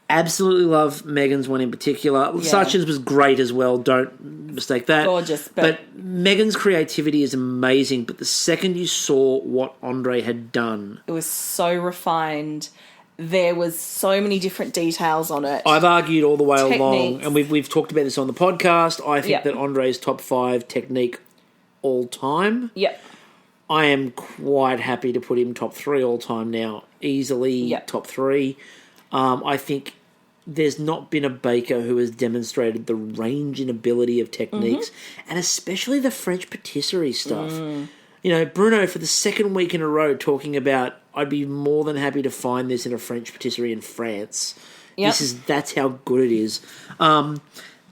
absolutely love Megan's one in particular. Yeah. Sachin's was great as well, don't mistake that. Gorgeous. But Megan's creativity is amazing, but the second you saw what Andre had done... It was so refined. There was so many different details on it. I've argued all the way along, and we've talked about this on the podcast. I think that Andre's top 5 technique all time. Yep. I am quite happy to put him top 3 all time now. Easily top 3. I think there's not been a baker who has demonstrated the range and ability of techniques, and especially the French patisserie stuff. You know, Bruno, for the second week in a row, talking about, I'd be more than happy to find this in a French patisserie in France. Yep. That's how good it is.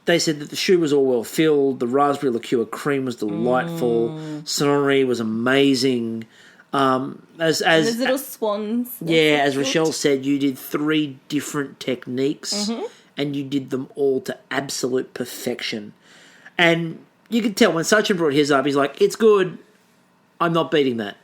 They said that the choux was all well filled, the raspberry liqueur cream was delightful, sonnerie was amazing. As those little swans. Yeah, as Rochelle said, you did 3 different techniques and you did them all to absolute perfection. And you could tell when Sachin brought his up, he's like, it's good, I'm not beating that.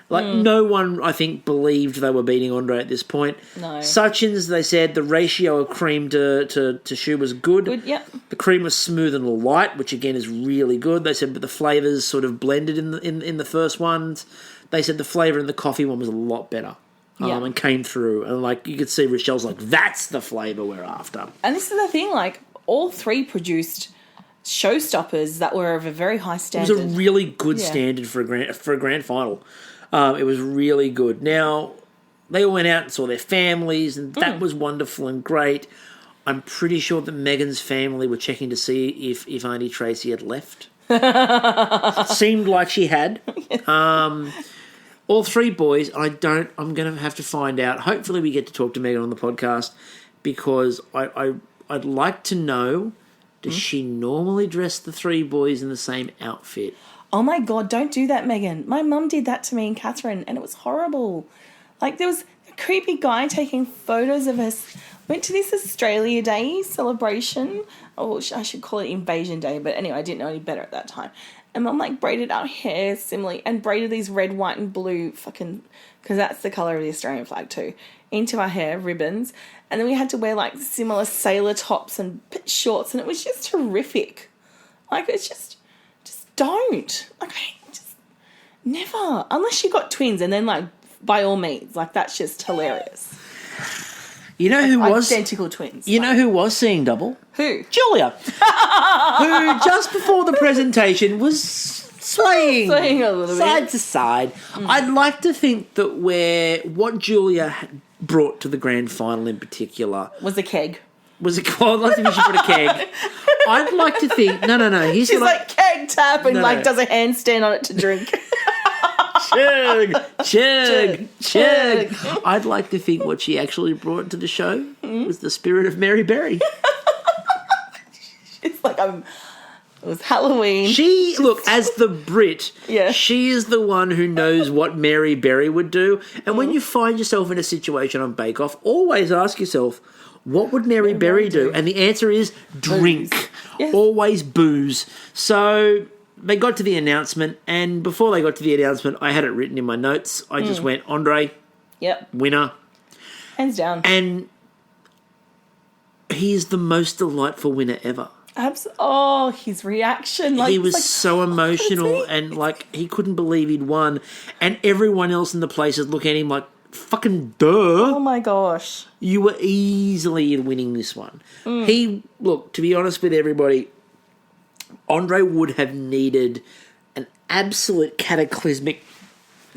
Like, no one, I think, believed they were beating Andre at this point. No. Sachin's, they said, the ratio of cream to choux was good. Good, yep. The cream was smooth and light, which, again, is really good. They said, but the flavours sort of blended in the first ones. they said the flavour in the coffee one was a lot better. And came through. And, like, you could see Rochelle's like, that's the flavour we're after. And this is the thing, like, all three produced showstoppers that were of a very high standard. It was a really good standard for a grand final. It was really good. Now, they all went out and saw their families, and that was wonderful and great. I'm pretty sure that Megan's family were checking to see if Auntie Tracy had left. It seemed like she had. All three boys, I'm going to have to find out. Hopefully we get to talk to Megan on the podcast, because I'd like to know, does she normally dress the three boys in the same outfit? Oh my God, don't do that, Megan. My mum did that to me and Catherine, and it was horrible. Like, there was a creepy guy taking photos of us. Went to this Australia Day celebration. Oh, I should call it Invasion Day, but anyway, I didn't know any better at that time. And Mum, like, braided our hair similarly and braided these red, white and blue fucking, because that's the colour of the Australian flag too, into our hair, ribbons. And then we had to wear, like, similar sailor tops and shorts, and it was just horrific. Like, it's just don't. Like, just never. Unless you got twins, and then, like, by all means, like, that's just hilarious. You know who was identical twins? You know who was seeing double? Who? Julia, who just before the presentation was swaying a little side bit. to side. I'd like to think that what Julia had brought to the grand final in particular was a keg. I'd like to think she brought a keg. I'd like to think no. She's like keg tap and does a handstand on it to drink. Chug. I'd like to think what she actually brought to the show was the spirit of Mary Berry. It's like it was Halloween. As the Brit, Yeah. she is the one who knows what Mary Berry would do. And when you find yourself in a situation on Bake Off, always ask yourself, what would Mary Berry do? And the answer is drink. Yes. Always booze. So they got to the announcement, and before they got to the announcement, I had it written in my notes. I just went, Andre, winner. Hands down. And he is the most delightful winner ever. His reaction. Like, he was like, so emotional, and, like, he couldn't believe he'd won. And everyone else in the place is looking at him like, fucking duh. Oh my gosh. You were easily winning this one. To be honest with everybody, Andre would have needed an absolute cataclysmic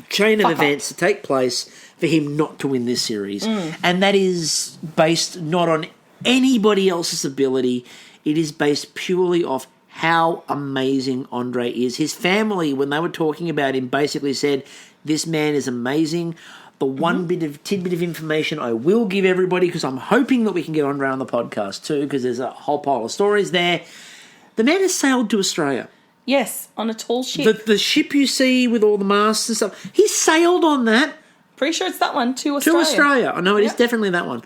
chain of events to take place for him not to win this series. And that is based not on anybody else's ability. It is based purely off how amazing Andre is. His family, when they were talking about him, basically said, this man is amazing. The one tidbit of information I will give everybody, because I'm hoping that we can get Andre on the podcast too, because there's a whole pile of stories there. The man has sailed to Australia. Yes, on a tall ship. The ship you see with all the masts and stuff, he sailed on that. Pretty sure it's that one, to Australia. To Australia. I know it is definitely that one.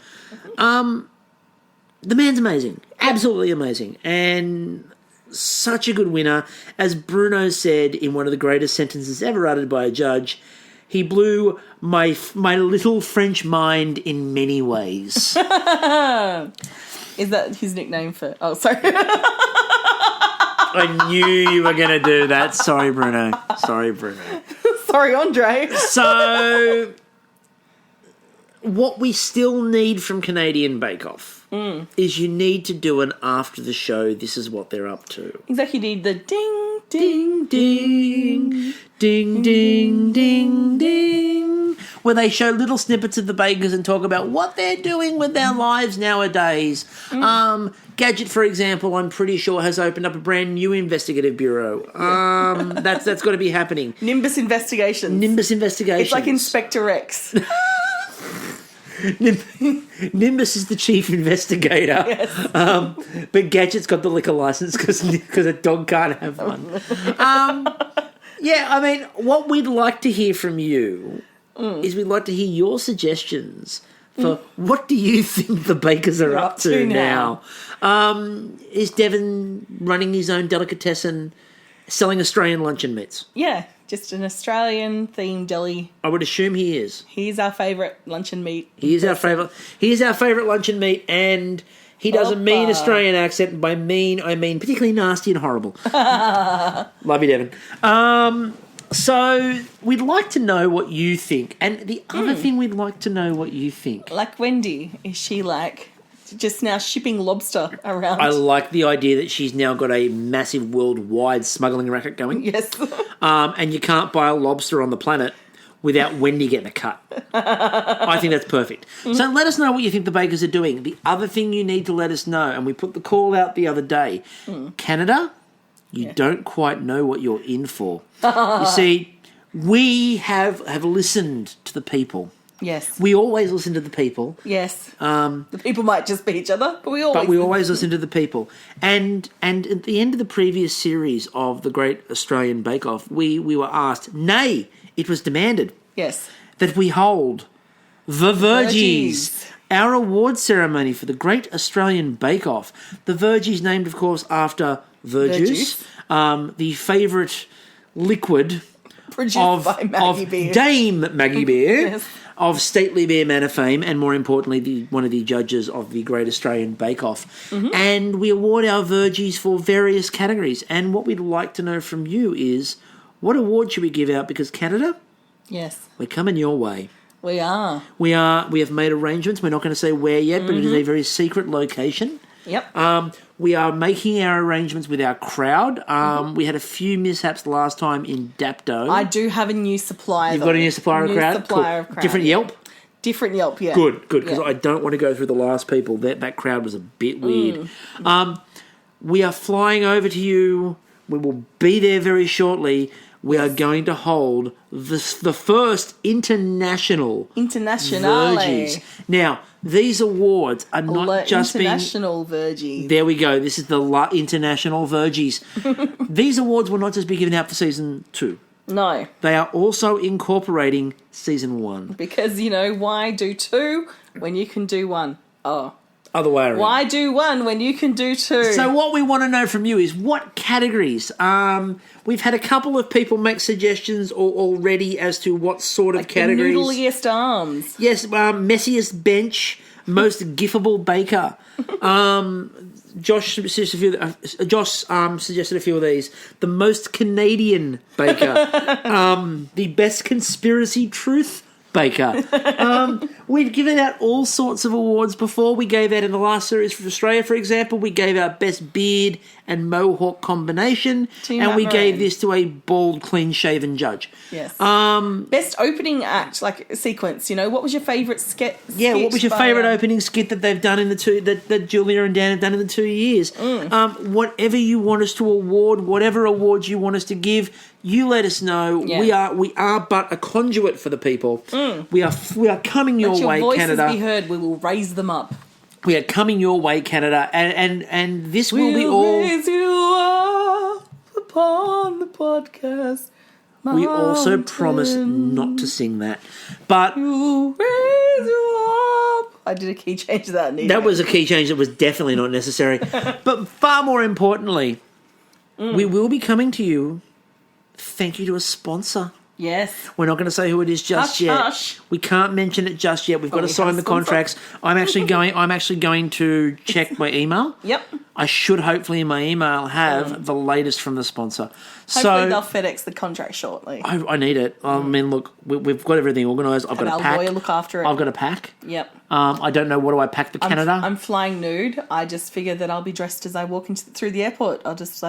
The man's amazing. Absolutely amazing. And such a good winner. As Bruno said in one of the greatest sentences ever uttered by a judge, he blew my little French mind in many ways. Is that his nickname for... Oh, sorry. I knew you were going to do that. Sorry, Bruno. Sorry, Andre. So, what we still need from Canadian Bake Off is you need to do an after the show, this is what they're up to. Exactly, you need the ding, Ding, ding, ding, ding, ding, ding. Where they show little snippets of the bakers and talk about what they're doing with their lives nowadays. Gadget, for example, I'm pretty sure has opened up a brand new investigative bureau. That's got to be happening. Nimbus Investigations. It's like Inspector Rex. Nimbus is the chief investigator. Yes. But Gadget's got the liquor license because a dog can't have one. I mean, what we'd like to hear from you is we'd like to hear your suggestions for what do you think the bakers are up to now. Is Devon running his own delicatessen, selling Australian luncheon meats? Yeah, just an Australian-themed deli. I would assume he is. He's our favourite luncheon meat. He is our favourite luncheon meat, and he does a mean Australian accent. And by mean, I mean particularly nasty and horrible. Love you, Devon. So we'd like to know what you think. And the other thing we'd like to know what you think. Like Wendy, is she like just now shipping lobster around? I like the idea that she's now got a massive worldwide smuggling racket going. Yes. And you can't buy a lobster on the planet without Wendy getting a cut. I think that's perfect. So let us know what you think the bakers are doing. The other thing you need to let us know, and we put the call out the other day, Canada, you don't quite know what you're in for. You see, we have listened to the people. Yes. We always listen to the people. Yes. The people might just be each other, but we always listen to the people. And at the end of the previous series of the Great Australian Bake Off, we were asked, nay, it was demanded, that we hold the Virgies, our award ceremony for the Great Australian Bake Off. The Virgies named, of course, after Verjuice, the favourite liquid produced by Maggie Beer. Dame Maggie Beer. Yes. Of stately beer man of fame, and more importantly, one of the judges of the Great Australian Bake Off. And we award our Virgies for various categories. And what we'd like to know from you is, what award should we give out? Because Canada, we're coming your way. We are. We have made arrangements. We're not going to say where yet, but it is a very secret location. Yep. We are making our arrangements with our crowd. We had a few mishaps last time in Dapto. I do have a new supplier. You've got a new supplier of crowd? Crowd. Different Yelp? Different Yelp, yeah. Good, because I don't want to go through the last people. That crowd was a bit weird. We are flying over to you. We will be there very shortly. We are going to hold the first international Virgies. Now, these awards are not just being... International Virgies. There we go. This is the International Virgies. These awards will not just be given out for Season 2. No. They are also incorporating Season 1. Because, why do 2 when you can do 1? Oh. Other way around. Why do 1 when you can do 2? So what we want to know from you is what categories. We've had a couple of people make suggestions already as to what sort of categories. The noodliest arms. Yes, messiest bench, most giftable baker. Josh suggested a few of these. The most Canadian baker. The best conspiracy truth baker. We've given out all sorts of awards before. We gave out in the last series for Australia, for example, we gave out best beard and mohawk combination, and we gave this to a bald, clean-shaven judge. Yes. Best opening act, like sequence. What was your favourite skit? Yeah, what was your favourite opening skit that they've done in the two that Julia and Dan have done in the 2 years? Whatever you want us to award, whatever awards you want us to give, you let us know. Yeah. We are but a conduit for the people. We are coming your way, voices Canada. Be heard. We will raise them up. We are coming your way, Canada, and this will be all. Raise you up upon the podcast. We also promise not to sing that, but we'll raise you up. I did a key change to that. That was a key change that was definitely not necessary. But far more importantly, we will be coming to you. Thank you to a sponsor. Yes. We're not going to say who it is just yet. Hush. We can't mention it just yet. We've got to sign the contracts. I'm actually going to check my email. Yep. I should hopefully in my email have the latest from the sponsor. Hopefully they'll FedEx the contract shortly. I need it. I mean, look, we've got everything organised. I've got a pack. Lawyer look after it. I've got a pack. Yep. I don't know what do I pack for Canada. I'm flying nude. I just figured that I'll be dressed as I walk through the airport. I'll just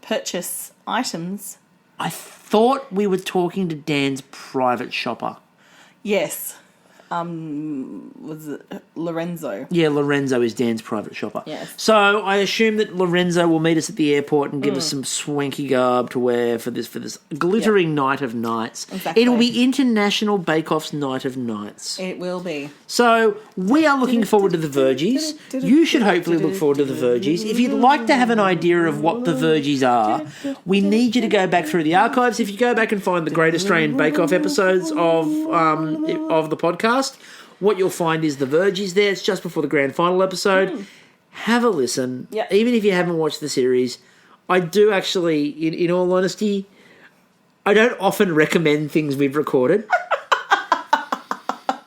purchase items. I thought we were talking to Dan's private shopper. Yes. Was it Lorenzo? Yeah, Lorenzo is Dan's private shopper. Yes. So I assume that Lorenzo will meet us at the airport and give us some swanky garb to wear for this glittering night of nights. Exactly. It'll be International Bake Off's Night of Nights. It will be. So we are looking forward to the Virgies. You should hopefully look forward to the Virgies. If you'd like to have an idea of what the Virgies are, we need you to go back through the archives. If you go back and find the Great Australian Bake Off episodes of the podcast, what you'll find is the Virgies there. It's just before the grand final episode. Have a listen. Yep. Even if you haven't watched the series, I do actually, in all honesty, I don't often recommend things we've recorded.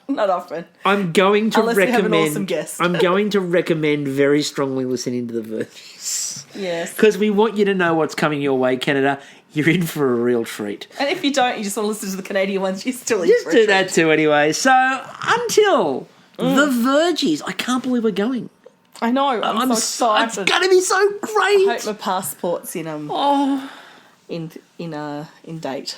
Not often. I'm going to Unless recommend. They have an awesome guest. I'm going to recommend very strongly listening to the Virgies. Yes. Because we want you to know what's coming your way, Canada. You're in for a real treat. And if you don't, you just want to listen to the Canadian ones, you're still in Just for a do treat. that too anyway. So, until the Vergies, I can't believe we're going. I know. I'm so excited. It's going to be so great. I hope my passport's in Oh. in date.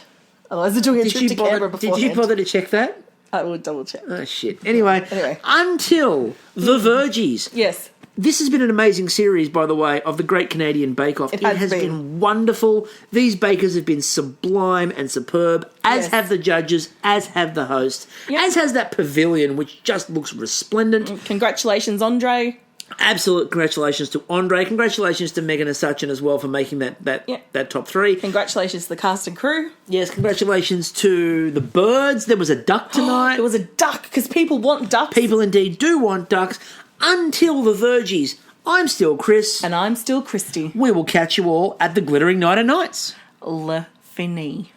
Otherwise, they're doing a trip to Canberra beforehand. Did you bother to check that? I will double check. Oh, shit. Anyway, Anyway. until the Vergies. Yes. This has been an amazing series, by the way, of the Great Canadian Bake Off. It has been wonderful. These bakers have been sublime and superb, as have the judges, as have the hosts, as has that pavilion, which just looks resplendent. Congratulations, Andre. Absolute congratulations to Andre. Congratulations to Megan and Sachin as well for making that top three. Congratulations to the cast and crew. Yes, congratulations to the birds. There was a duck tonight. There was a duck, because people want ducks. People indeed do want ducks. Until the Vergies, I'm still Chris. And I'm still Kristie. We will catch you all at the Glittering Night of Nights. Le Fini.